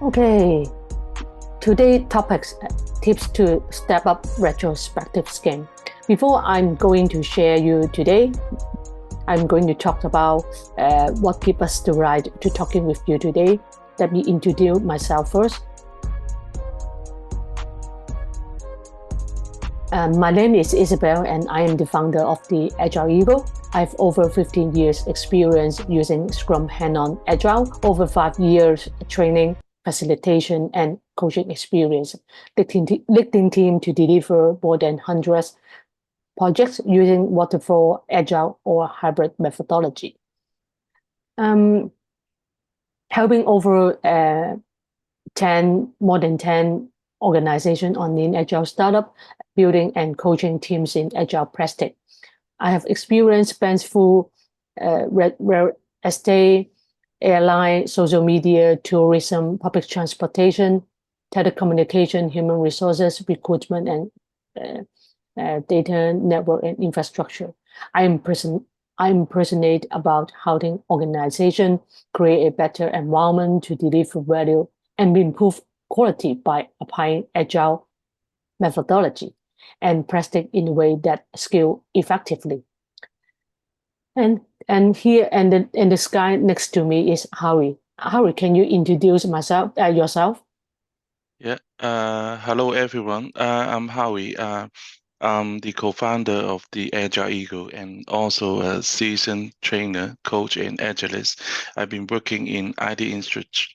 Okay, today's topics tips to step up retrospective scheme. Before I'm going to share you today, I'm going to talk about what gives us the right to talking with you today. Let me introduce myself first. My name is Isabel and I am the founder of the Agile Eagle. I have over 15 years experience using Scrum hand-on Agile, over 5 years training, facilitation, and coaching experience, leading team to deliver more than 100 projects using waterfall, Agile, or hybrid methodology. Helping over more than 10 organizations on lean Agile startup, building and coaching teams in Agile practice. I have experience spans through real estate, airline, social media, tourism, public transportation, telecommunication, human resources, recruitment, and data network and infrastructure. I'm passionate about helping organizations create a better environment to deliver value and improve quality by applying Agile methodology and practice in a way that scale effectively. And here in the sky next to me is Howie. Howie, can you introduce yourself? Yeah. Hello, everyone. I'm Howie. I'm the co-founder of the Agile Eagle and also a seasoned trainer, coach, and agilist. I've been working in IT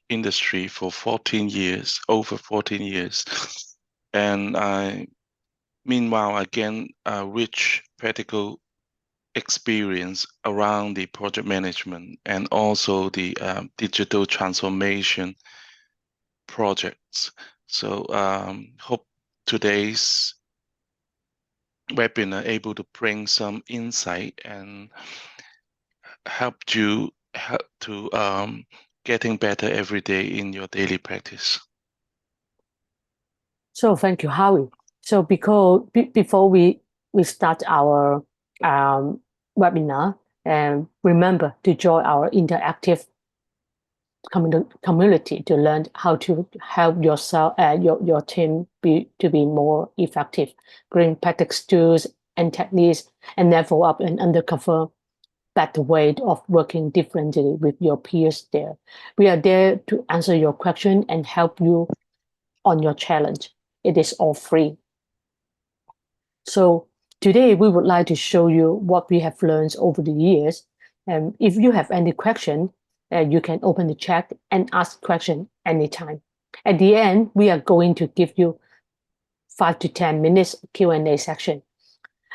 industry for 14 years, over 14 years. And meanwhile, I gained a rich practical experience around the project management and also the digital transformation projects. So hope today's webinar able to bring some insight and help you to getting better every day in your daily practice. So thank you, Howie. So before we start our webinar, remember to join our interactive community to learn how to help yourself, your team to be more effective, bring practice tools and techniques, and level up and uncover better way of working differently with your peers there. We are there to answer your question and help you on your challenge. It is all free. So today we would like to show you what we have learned over the years. And if you have any question, you can open the chat and ask question anytime. At the end, we are going to give you 5 to 10 minutes Q&A section.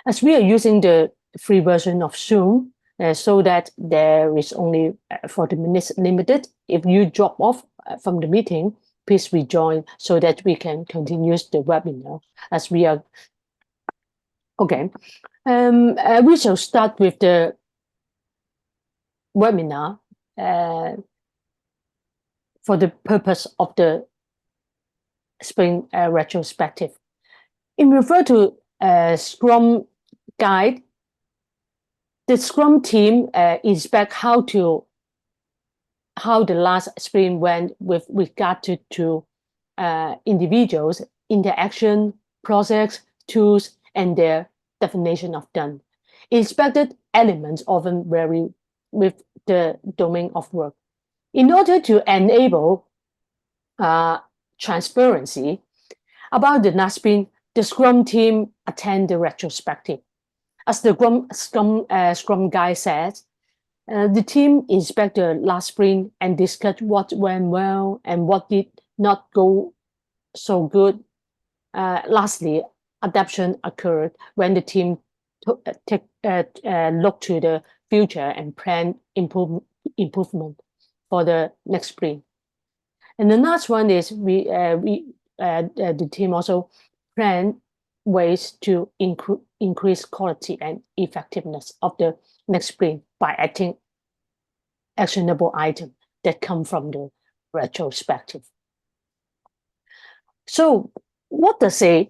As we are using the free version of Zoom, so that there is only 40 minutes limited. If you drop off from the meeting, please rejoin so that we can continue the webinar as we are. Okay, we shall start with the webinar for the purpose of the Spring retrospective. In refer to Scrum guide, the Scrum team inspect how the last sprint went with regard to individuals, interaction, process, tools, and their definition of done. Inspected elements often vary with the domain of work. In order to enable transparency about the last sprint, the Scrum team attend the retrospective. As the Scrum guy says, the team inspect the last sprint and discuss what went well and what did not go so good. Lastly, adaptation occurred when the team look to the future and plan improvement for the next sprint. And the last one is the team also plan ways to increase quality and effectiveness of the next sprint by acting actionable items that come from the retrospective. So what does a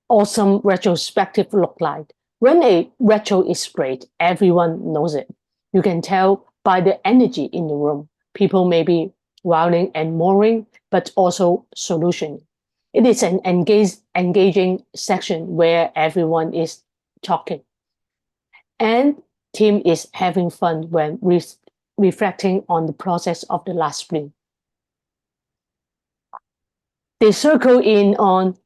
awesome retrospective look like? When a retro is great, everyone knows it. You can tell by the energy in the room. People may be wilding and mooring, but also solutioning. It is an engaging section where everyone is talking. And team is having fun when reflecting on the process of the last sprint. They circle in on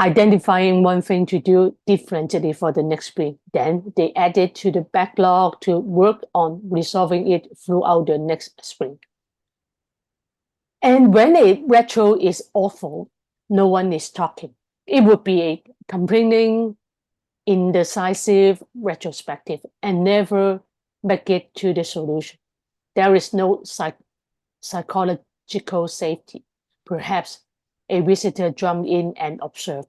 identifying one thing to do differently for the next sprint. Then they add it to the backlog to work on resolving it throughout the next sprint. And when a retro is awful, no one is talking. It would be a complaining, indecisive retrospective and never make it to the solution. There is no psychological safety. Perhaps a visitor jump in and observe.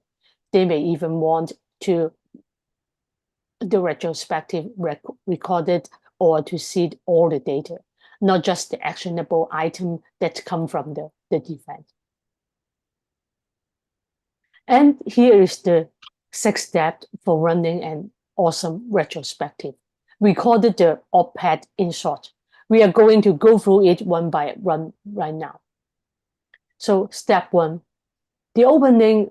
They may even want to the retrospective recorded or to see all the data, not just the actionable item that come from the event. And here is the sixth step for running an awesome retrospective. We call it the OPED in short. We are going to go through it one by one right now. So step one, the opening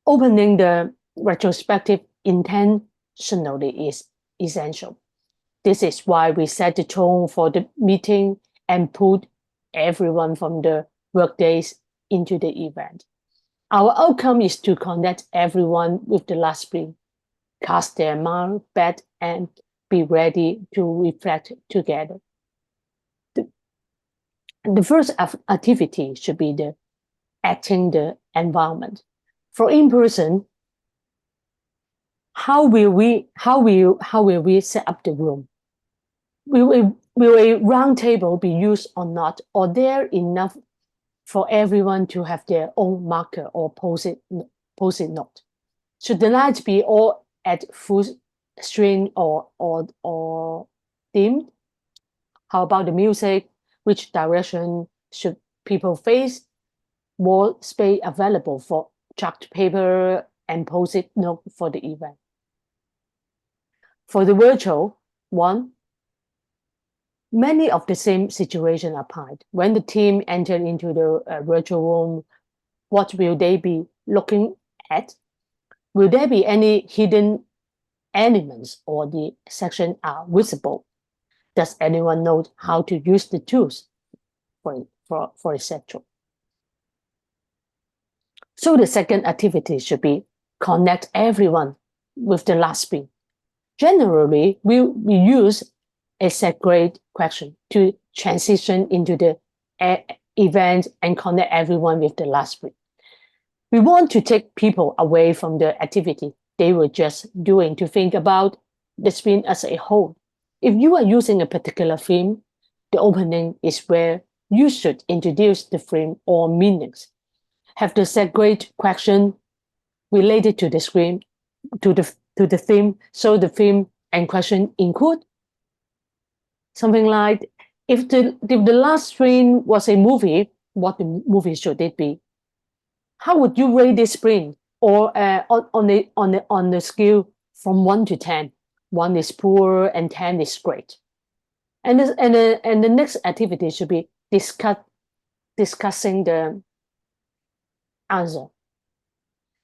the retrospective intentionally is essential. This is why we set the tone for the meeting and put everyone from the workdays into the event. Our outcome is to connect everyone with the last sprint, cast their mind back, and be ready to reflect together. The first activity should be the acting the environment. For in-person, how will we set up the room? Will a round table be used or not? Or there enough for everyone to have their own marker or post-it note? Should the lights be all at full string or dimmed? How about the music? Which direction should people face? More space available for charted paper and post-it note for the event. For the virtual one, many of the same situation applied. When the team enter into the virtual room, what will they be looking at? Will there be any hidden elements or the section are visible? Does anyone know how to use the tools, for etc.? So the second activity should be connect everyone with the last sprint. Generally, we use a separate question to transition into the event and connect everyone with the last sprint. We want to take people away from the activity they were just doing to think about the sprint as a whole. If you are using a particular theme, the opening is where you should introduce the theme or meanings. Have the separate question related to the screen, to the theme, so the theme and question include something like, if the last screen was a movie, what the movie should it be? How would you rate this sprint? Or on the scale from 1 to 10, 1 is poor and 10 is great. And the next activity should be discussing the answer.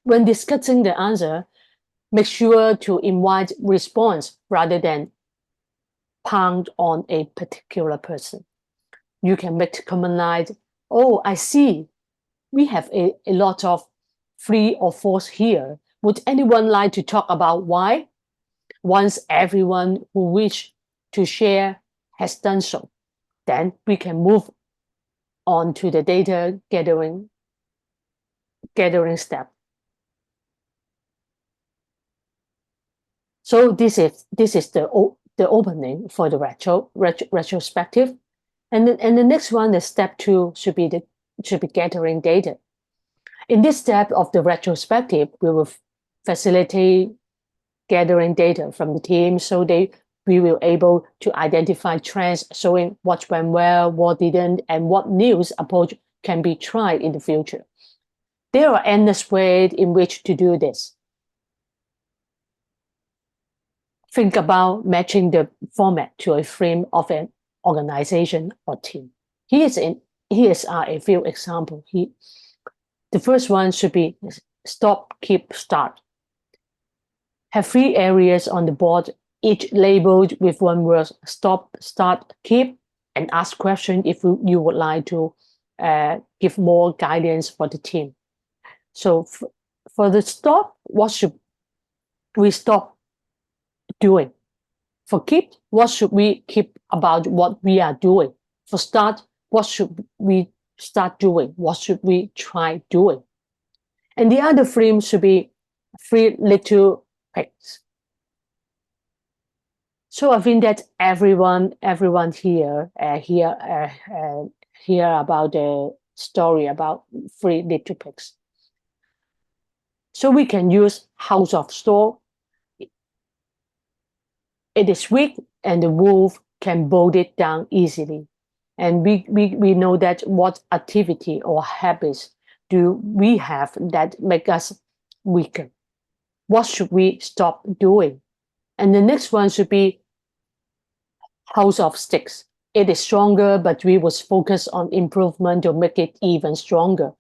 When discussing the answer, make sure to invite response rather than pound on a particular person. You can make the comment like, oh, I see, we have a lot of 3 or 4s here. Would anyone like to talk about why? Once everyone who wish to share has done so, then we can move on to the data gathering step. So this is the opening for the retrospective, and the next one, the step 2, should be gathering data. In this step of the retrospective, we will facilitate gathering data from the team so we will able to identify trends showing what went well, what didn't, and what new approach can be tried in the future. There are endless ways in which to do this. Think about matching the format to a theme of an organization or team. Here's a few examples. The first one should be stop, keep, start. Have 3 areas on the board, each labeled with one word: stop, start, keep, and ask questions if you would like to give more guidance for the team. So for the stop, what should we stop doing? For keep, what should we keep about what we are doing? For start, what should we start doing? What should we try doing? And the other frame should be 3 little pigs. So I think that everyone here hear about the story about 3 little pigs. So we can use house of store. It is weak and the wolf can bolt it down easily. And we know that what activity or habits do we have that make us weaker? What should we stop doing? And the next one should be house of sticks. It is stronger, but we must focus on improvement to make it even stronger.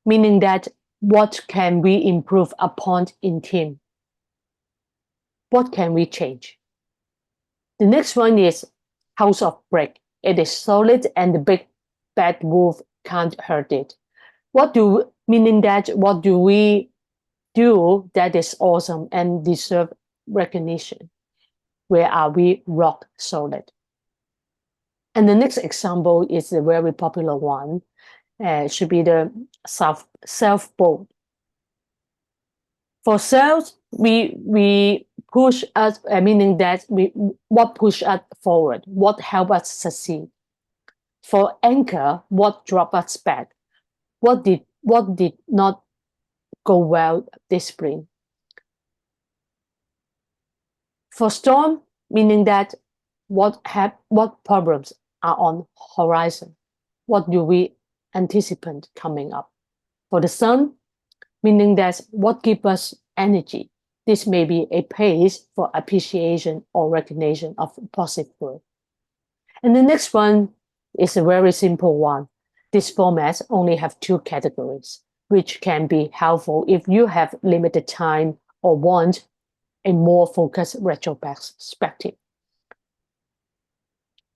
Meaning that what can we improve upon in team? What can we change? The next one is house of brick. It is solid and the big bad wolf can't hurt it. Meaning that what do we do that is awesome and deserve recognition? Where are we rock solid? And the next example is a very popular one. Should be the self-bolt. For sales, we push us, meaning that what push us forward, what help us succeed. For anchor, what drop us back, what did not go well this spring. For storm, meaning that what problems are on horizon, what do we anticipate coming up. For the sun, meaning that what gives us energy. This may be a pace for appreciation or recognition of positive work. And the next one is a very simple one. This format only have 2 categories, which can be helpful if you have limited time or want a more focused retrospective.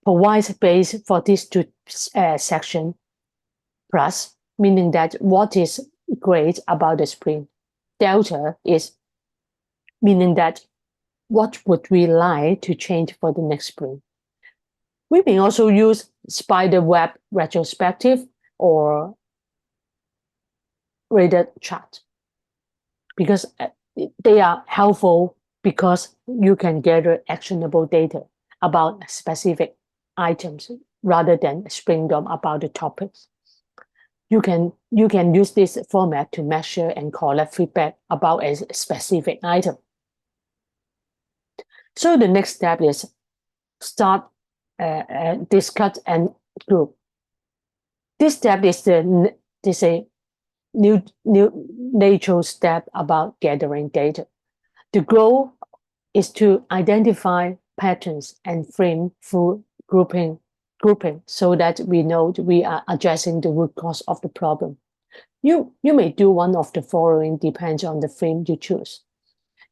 Provide space for these 2 sections. Plus, meaning that what is great about the sprint. Delta is meaning that what would we like to change for the next sprint. We may also use spider web retrospective or radar chart because they are helpful because you can gather actionable data about specific items rather than sprint them about the topics. You can use this format to measure and collect feedback about a specific item. So the next step is start, discuss, and group. This step is a new natural step about gathering data. The goal is to identify patterns and frame through grouping so that we know we are addressing the root cause of the problem. You may do one of the following, depends on the frame you choose.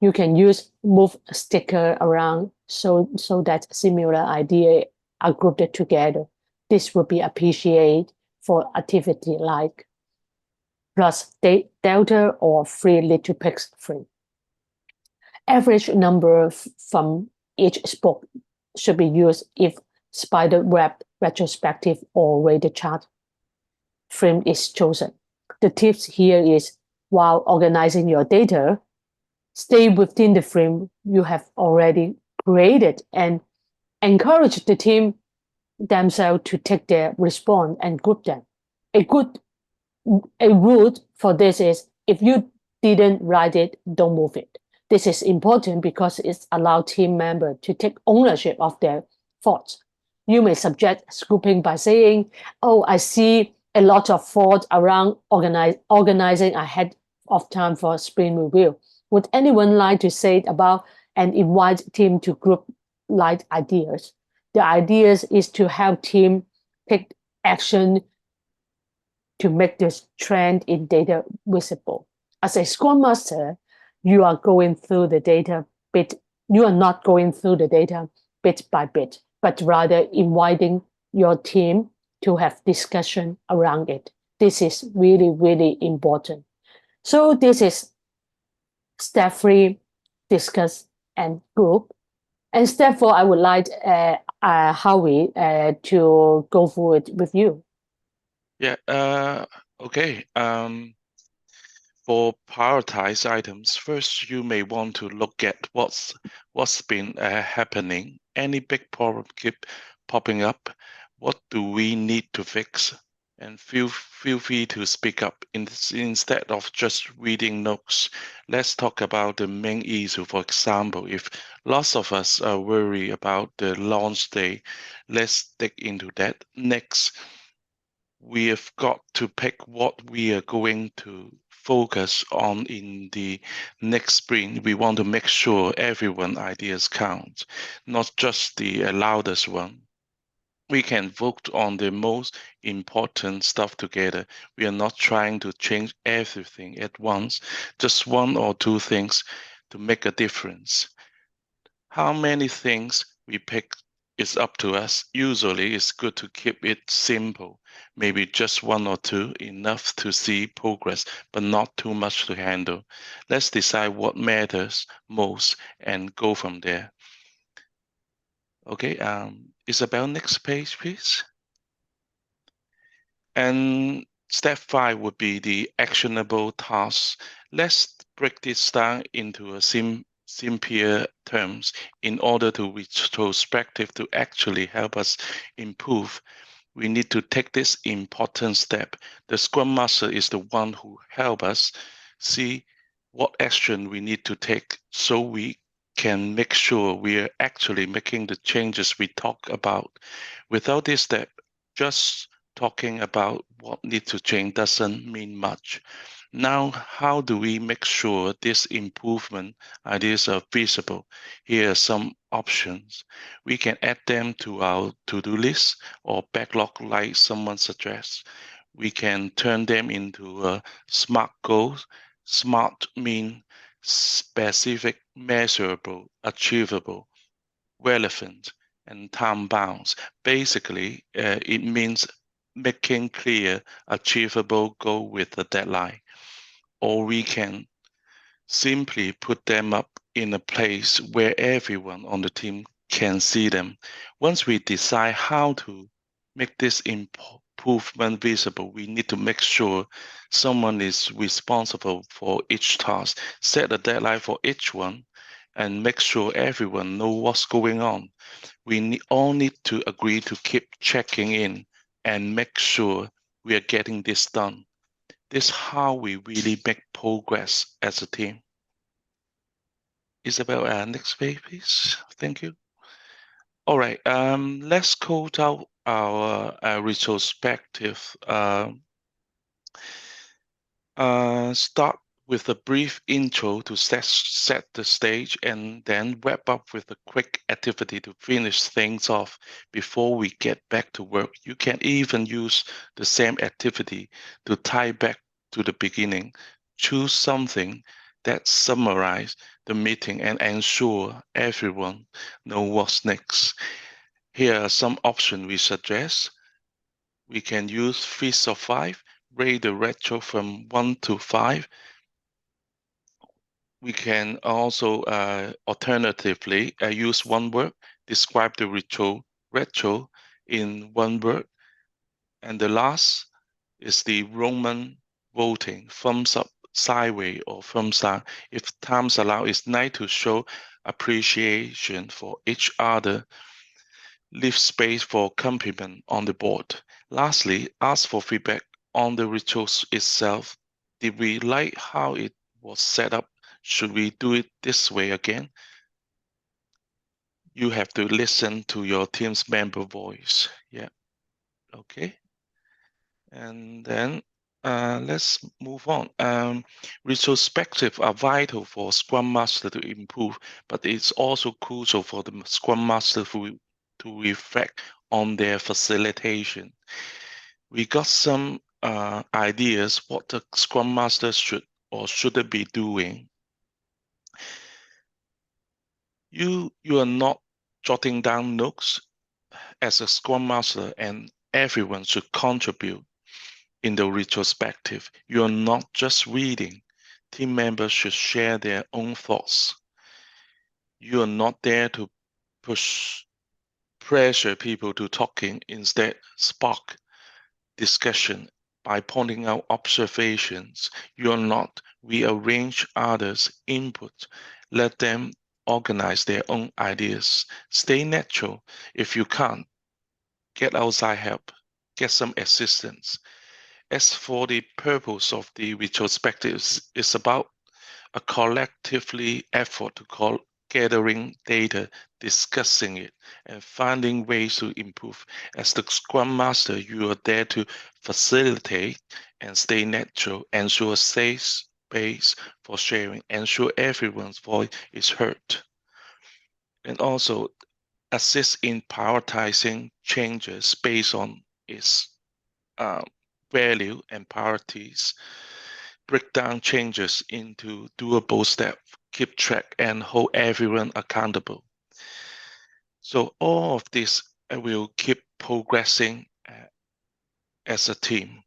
You can use move sticker around so that similar ideas are grouped together. This would be appreciated for activity like plus delta or 3 little pigs frame. Average number from each spoke should be used if spider web retrospective or radar chart frame is chosen. The tips here is while organizing your data, stay within the frame you have already created and encourage the team themselves to take their response and group them. A route for this is if you didn't write it, don't move it. This is important because it allows team members to take ownership of their thoughts. You may suggest grouping by saying, oh, I see a lot of thought around organizing ahead of time for sprint review. Would anyone like to say about and invite team to group light ideas? The idea is to help team take action to make this trend in data visible. As a Scrum Master, you are going through the data bit. You are not going through the data bit by bit, but rather inviting your team to have discussion around it. This is really, really important. So this is step 3, discuss and group. And step 4, I would like Howie to go through it with you. Yeah, okay. For prioritized items, first you may want to look at what's been happening. Any big problem keep popping up. What do we need to fix? And feel free to speak up instead of just reading notes. Let's talk about the main issue. For example, if lots of us are worried about the launch day, let's dig into that. Next, we have got to pick what we are going to focus on in the next sprint. We want to make sure everyone's ideas count, not just the loudest one. We can vote on the most important stuff together. We are not trying to change everything at once, just one or two things to make a difference. How many things we pick is up to us. Usually it's good to keep it simple. Maybe just one or two, enough to see progress, but not too much to handle. Let's decide what matters most and go from there. Okay, Isabel, next page, please. And step 5 would be the actionable tasks. Let's break this down into a simpler terms in order to retrospective to actually help us improve. We need to take this important step. The Scrum Master is the one who help us see what action we need to take so we can make sure we are actually making the changes we talk about. Without this step, just talking about what needs to change doesn't mean much. Now, how do we make sure this improvement ideas are visible? Here are some options. We can add them to our to-do list or backlog like someone suggests. We can turn them into a SMART goals. SMART mean specific, measurable, achievable, relevant, and time bounds. Basically, it means making clear, achievable goal with a deadline. Or we can simply put them up in a place where everyone on the team can see them. Once we decide how to make this improvement visible, we need to make sure someone is responsible for each task, set a deadline for each one, and make sure everyone knows what's going on. We all need to agree to keep checking in and make sure we are getting this done. This is how we really make progress as a team. Isabel, next page, please. Thank you. All right, let's close out our retrospective. Start with a brief intro to set the stage and then wrap up with a quick activity to finish things off before we get back to work. You can even use the same activity to tie back to the beginning. Choose something that summarizes the meeting and ensure everyone knows what's next. Here are some options we suggest. We can use Feast of 5, rate the retro from 1 to 5. We can also alternatively use one word, describe the retro in one word. And the last is the Roman voting, thumbs up, sideways, or thumbs down. If times allow, it's nice to show appreciation for each other. Leave space for compliment on the board. Lastly, ask for feedback on the ritual itself. Did we like how it was set up? Should we do it this way again? You have to listen to your team's member voice. Yeah, okay. And then let's move on. Retrospective are vital for Scrum Master to improve, but it's also crucial for the Scrum Master to reflect on their facilitation. We got some ideas what the Scrum Master should or shouldn't be doing. You are not jotting down notes as a Scrum Master, and everyone should contribute in the retrospective. You are not just reading. Team members should share their own thoughts. You are not there to pressure people to talking. Instead, spark discussion by pointing out observations. You are not rearrange others' input. Let them organize their own ideas. Stay natural. If you can't, get outside help. Get some assistance. As for the purpose of the retrospectives, it's about a collectively effort to gathering data, discussing it, and finding ways to improve. As the Scrum Master, you are there to facilitate and stay natural, ensure a safe space for sharing, ensure everyone's voice is heard, and also assist in prioritizing changes based on its value and priorities. Break down changes into doable steps, keep track, and hold everyone accountable. So all of this will keep progressing as a team.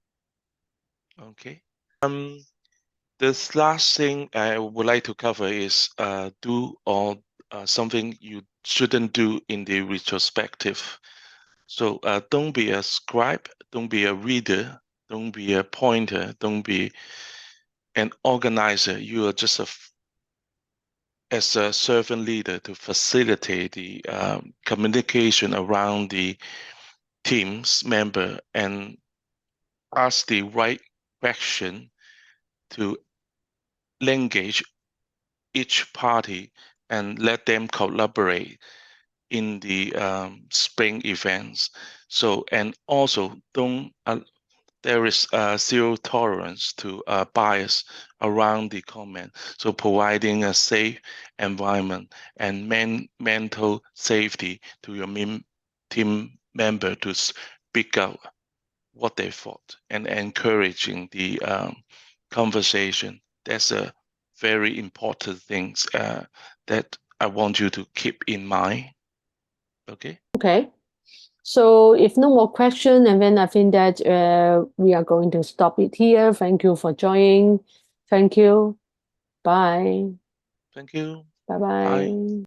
Okay. This last thing I would like to cover is do or something you shouldn't do in the retrospective. So don't be a scribe, don't be a reader, don't be a pointer, don't be an organizer. You are just as a servant leader to facilitate the communication around the team's member and ask the right question to engage each party and let them collaborate in the spring events. So, and also don't there is zero tolerance to bias around the comment. So providing a safe environment and mental safety to your team member to speak out what they thought and encouraging the conversation. That's a very important things that I want you to keep in mind. Okay. Okay. So if no more question, and then I think that we are going to stop it here. Thank you for joining. Thank you. Bye. Thank you. Bye-bye. Bye.